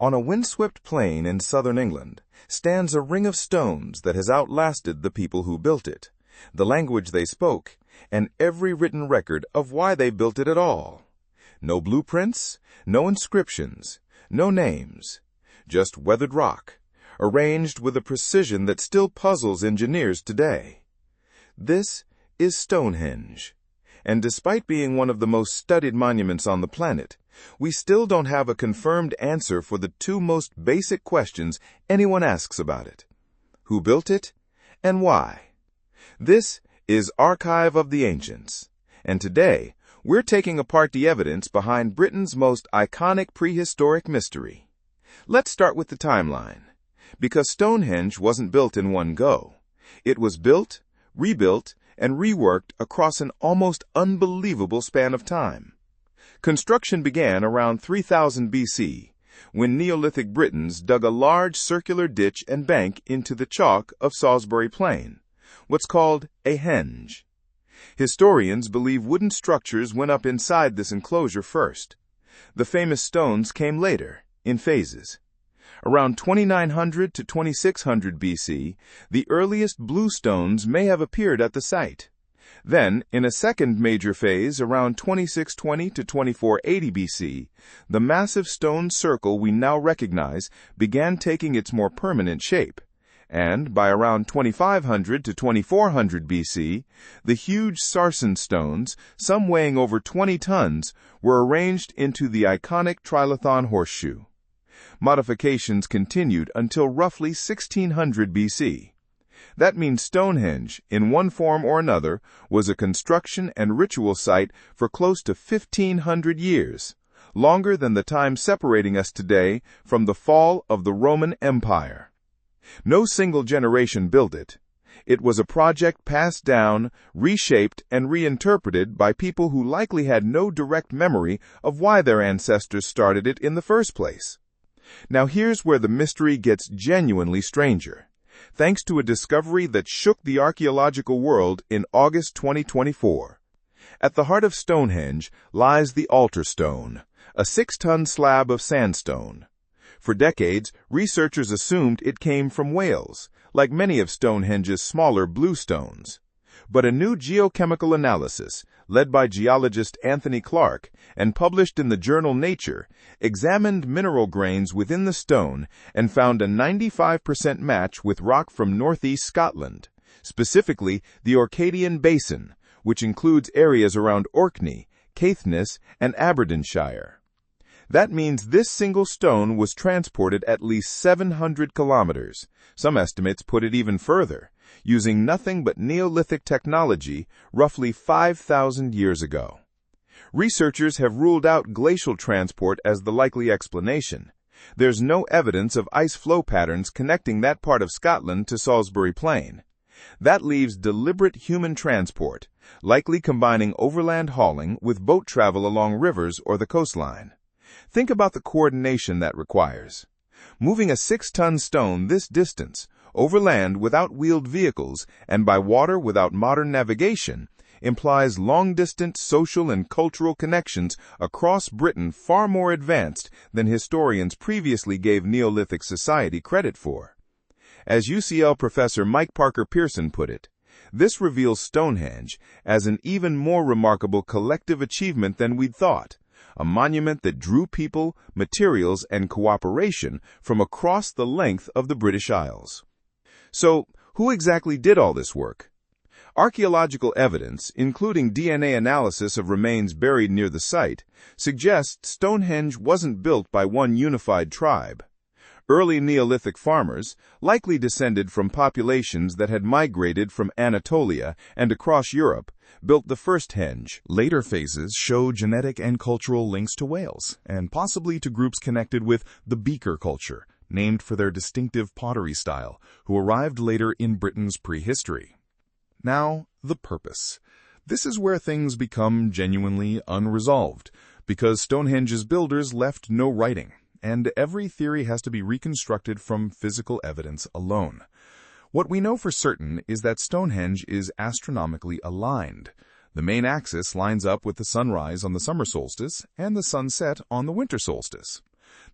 On a windswept plain in southern England stands a ring of stones that has outlasted the people who built it, the language they spoke, and every written record of why they built it at all. No blueprints, no inscriptions, no names, just weathered rock, arranged with a precision that still puzzles engineers today. This is Stonehenge, and despite being one of the most studied monuments on the planet, we still don't have a confirmed answer for the two most basic questions anyone asks about it. Who built it, and why? This is Archive of the Ancients, and today we're taking apart the evidence behind Britain's most iconic prehistoric mystery. Let's start with the timeline, because Stonehenge wasn't built in one go. It was built, rebuilt, and reworked across an almost unbelievable span of time. Construction began around 3000 BC, when Neolithic Britons dug a large circular ditch and bank into the chalk of Salisbury Plain, what's called a henge. Historians believe wooden structures went up inside this enclosure first. The famous stones came later, in phases. Around 2900 to 2600 BC, the earliest blue stones may have appeared at the site. Then, in a second major phase around 2620 to 2480 BC, the massive stone circle we now recognize began taking its more permanent shape. And by around 2500 to 2400 BC, the huge sarsen stones, some weighing over 20 tons, were arranged into the iconic trilithon horseshoe. Modifications continued until roughly 1600 BC. That means Stonehenge, in one form or another, was a construction and ritual site for close to 1500 years, longer than the time separating us today from the fall of the Roman Empire. No single generation built it. It was a project passed down, reshaped, and reinterpreted by people who likely had no direct memory of why their ancestors started it in the first place. Now here's where the mystery gets genuinely stranger, thanks to a discovery that shook the archaeological world in August 2024. At the heart of Stonehenge lies the altar stone, a 6-ton slab of sandstone. For decades, researchers assumed it came from Wales, like many of Stonehenge's smaller blue stones. But a new geochemical analysis, led by geologist Anthony Clark and published in the journal Nature, examined mineral grains within the stone and found a 95% match with rock from northeast Scotland, specifically the Orcadian Basin, which includes areas around Orkney, Caithness, and Aberdeenshire. That means this single stone was transported at least 700 kilometers. Some estimates put it even further, using nothing but Neolithic technology roughly 5,000 years ago. Researchers have ruled out glacial transport as the likely explanation. There's no evidence of ice flow patterns connecting that part of Scotland to Salisbury Plain. That leaves deliberate human transport, likely combining overland hauling with boat travel along rivers or the coastline. Think about the coordination that requires. Moving a 6-ton stone this distance, over land without wheeled vehicles and by water without modern navigation, implies long-distance social and cultural connections across Britain far more advanced than historians previously gave Neolithic society credit for. As UCL professor Mike Parker Pearson put it, this reveals Stonehenge as an even more remarkable collective achievement than we'd thought. A monument that drew people, materials, and cooperation from across the length of the British Isles. So, who exactly did all this work? Archaeological evidence, including DNA analysis of remains buried near the site, suggests Stonehenge wasn't built by one unified tribe. Early Neolithic farmers, likely descended from populations that had migrated from Anatolia and across Europe, built the first henge. Later phases show genetic and cultural links to Wales, and possibly to groups connected with the Beaker culture, named for their distinctive pottery style, who arrived later in Britain's prehistory. Now, the purpose. This is where things become genuinely unresolved, because Stonehenge's builders left no writing, and every theory has to be reconstructed from physical evidence alone. What we know for certain is that Stonehenge is astronomically aligned. The main axis lines up with the sunrise on the summer solstice and the sunset on the winter solstice.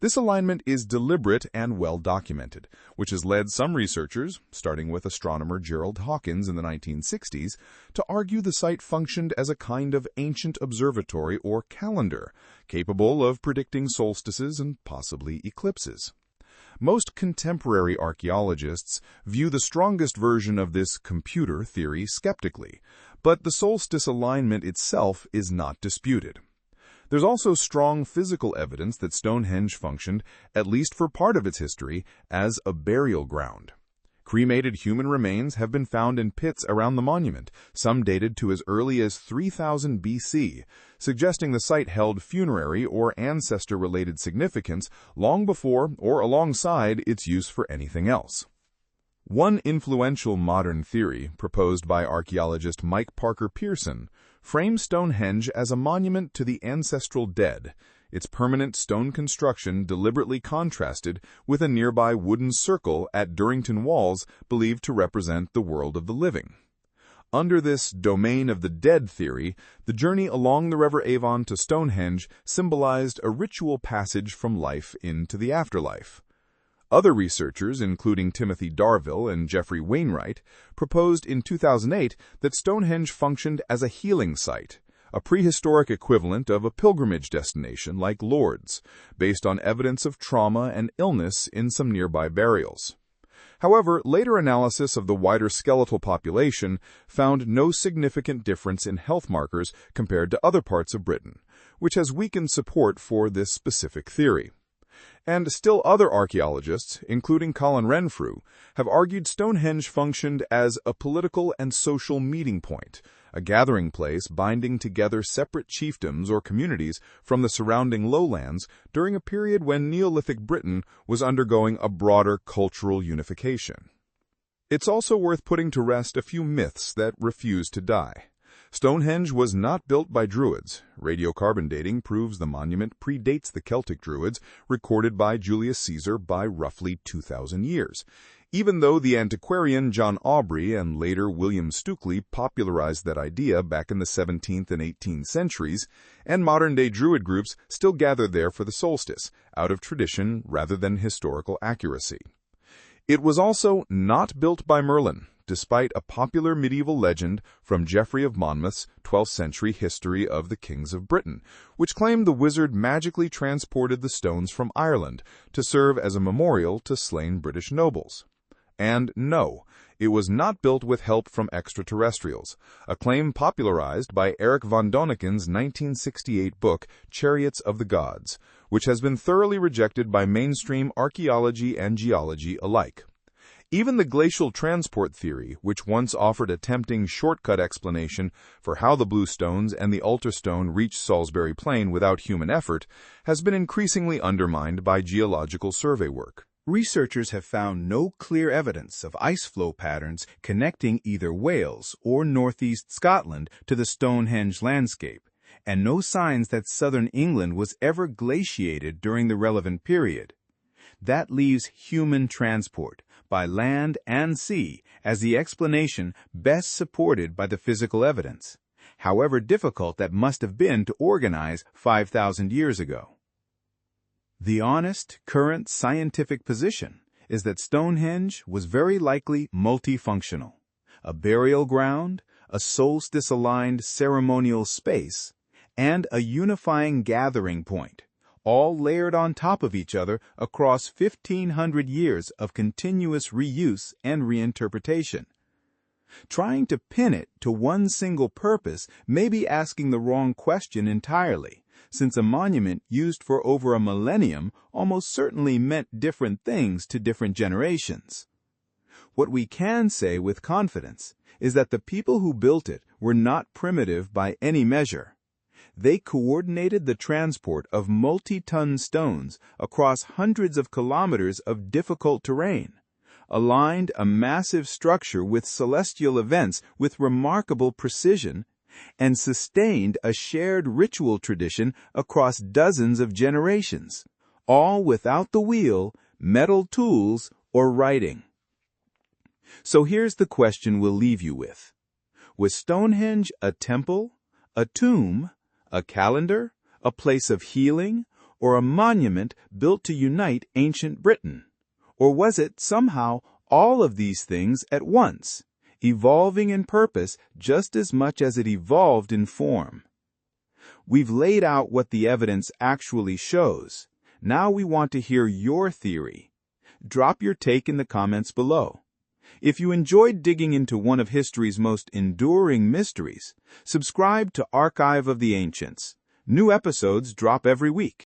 This alignment is deliberate and well documented, which has led some researchers, starting with astronomer Gerald Hawkins in the 1960s, to argue the site functioned as a kind of ancient observatory or calendar, capable of predicting solstices and possibly eclipses. Most contemporary archaeologists view the strongest version of this computer theory skeptically, but the solstice alignment itself is not disputed. There's also strong physical evidence that Stonehenge functioned, at least for part of its history, as a burial ground. Cremated human remains have been found in pits around the monument, some dated to as early as 3000 BC, suggesting the site held funerary or ancestor-related significance long before or alongside its use for anything else. One influential modern theory, proposed by archaeologist Mike Parker Pearson, frames Stonehenge as a monument to the ancestral dead, its permanent stone construction deliberately contrasted with a nearby wooden circle at Durrington Walls believed to represent the world of the living. Under this domain of the dead theory, the journey along the River Avon to Stonehenge symbolized a ritual passage from life into the afterlife. Other researchers, including Timothy Darville and Jeffrey Wainwright, proposed in 2008 that Stonehenge functioned as a healing site, a prehistoric equivalent of a pilgrimage destination like Lourdes, based on evidence of trauma and illness in some nearby burials. However, later analysis of the wider skeletal population found no significant difference in health markers compared to other parts of Britain, which has weakened support for this specific theory. And still other archaeologists, including Colin Renfrew, have argued Stonehenge functioned as a political and social meeting point, a gathering place binding together separate chiefdoms or communities from the surrounding lowlands during a period when Neolithic Britain was undergoing a broader cultural unification. It's also worth putting to rest a few myths that refuse to die. Stonehenge was not built by Druids. Radiocarbon dating proves the monument predates the Celtic Druids, recorded by Julius Caesar by roughly 2,000 years. Even though the antiquarian John Aubrey and later William Stukeley popularized that idea back in the 17th and 18th centuries, and modern-day Druid groups still gathered there for the solstice, out of tradition rather than historical accuracy. It was also not built by Merlin, despite a popular medieval legend from Geoffrey of Monmouth's 12th century History of the Kings of Britain, which claimed the wizard magically transported the stones from Ireland to serve as a memorial to slain British nobles. And no, it was not built with help from extraterrestrials, a claim popularized by Eric von Doniken's 1968 book Chariots of the Gods, which has been thoroughly rejected by mainstream archaeology and geology alike. Even the glacial transport theory, which once offered a tempting shortcut explanation for how the Blue Stones and the Altar Stone reached Salisbury Plain without human effort, has been increasingly undermined by geological survey work. Researchers have found no clear evidence of ice flow patterns connecting either Wales or northeast Scotland to the Stonehenge landscape, and no signs that southern England was ever glaciated during the relevant period. That leaves human transport, by land and sea, as the explanation best supported by the physical evidence, however difficult that must have been to organize 5,000 years ago. The honest, current scientific position is that Stonehenge was very likely multifunctional, a burial ground, a solstice-aligned ceremonial space, and a unifying gathering point, all layered on top of each other across 1,500 years of continuous reuse and reinterpretation. Trying to pin it to one single purpose may be asking the wrong question entirely, since a monument used for over a millennium almost certainly meant different things to different generations. What we can say with confidence is that the people who built it were not primitive by any measure. They coordinated the transport of multi-ton stones across hundreds of kilometers of difficult terrain, aligned a massive structure with celestial events with remarkable precision, and sustained a shared ritual tradition across dozens of generations, all without the wheel, metal tools, or writing. So here's the question we'll leave you with. Was Stonehenge a temple, a tomb, a calendar, a place of healing, or a monument built to unite ancient Britain? Or was it somehow all of these things at once, evolving in purpose just as much as it evolved in form? We've laid out what the evidence actually shows. Now we want to hear your theory. Drop your take in the comments below. If you enjoyed digging into one of history's most enduring mysteries, subscribe to Archive of the Ancients. New episodes drop every week.